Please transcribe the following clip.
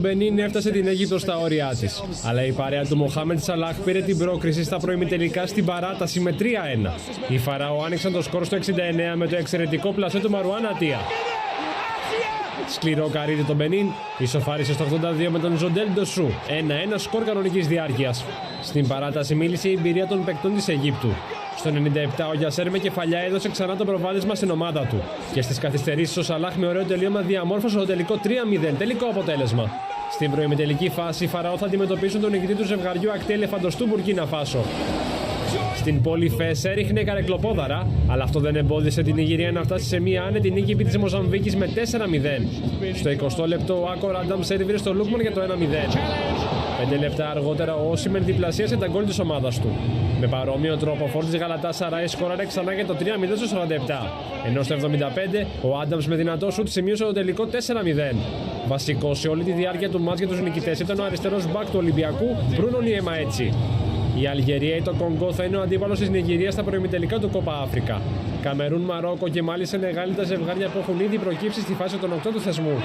Μπενίν έφτασε την Αίγυπτο στα όρια της. Αλλά η παρέα του Μοχάμεντ Σαλάχ πήρε την πρόκριση στα προημιτελικά στην παράταση με 3-1. Οι Φαραώ άνοιξαν το σκορ στο 69 με το εξαιρετικό πλασέ του Μαρουάν Ατία. Σκληρό καρύδι το Μπενίν, ισοφάρισε στο 82 με τον Ζοντέλ Ντοσού. 1-1 σκορ κανονικής διάρκειας. Στην παράταση μίλησε η εμπειρία των παικτών της Αιγύπτου. Στο 97 ο Γιασέρ με κεφαλιά έδωσε ξανά το προβάδισμα στην ομάδα του. Και στις καθυστερήσεις ο Σαλάχ με ωραίο τελείωμα διαμόρφωσε το τελικό 3-0, τελικό αποτέλεσμα. Στην προημιτελική φάση οι Φαραώ θα αντιμετωπίσουν τον νικητή του ζευγαριού ακτή ελεφαντοστού Μπουρκίνα Φάσο. Στην πόλη Φες έριχνε καρεκλοπόδαρα, αλλά αυτό δεν εμπόδισε την Νιγηρία να φτάσει σε μια άνετη νίκη επί της Μοζαμβίκης με 4-0. Στο 20ο λεπτό ο Άκο Ράνταμς έριβρε στο Λούκμαν για το 1-0. 5 λεπτά αργότερα ο Όσιμεν διπλασίασε τα γκολ της ομάδας του. Με παρόμοιο τρόπο ο Φόρτις Γαλατάσαραη σκόραρε ξανά για το 3-0 στο 47. Ενώ στο 75 ο Άνταμς με δυνατό σουτ σημείωσε το τελικό 4-0. Βασικό σε όλη τη διάρκεια του μάτς για τους νικητές ήταν ο αριστερός μπακ του Ολυμπιακού Μπρούνο Νιεμαέτσι. Η Αλγερία ή το Κονγκό θα είναι ο αντίπαλος της Νιγηρίας στα προημιτελικά του Κόπα Αφρικα. Καμερούν, Μαρόκο και Μάλι Σενεγάλη τα ζευγάρια που έχουν ήδη προκύψει στη φάση των 8 του θεσμού.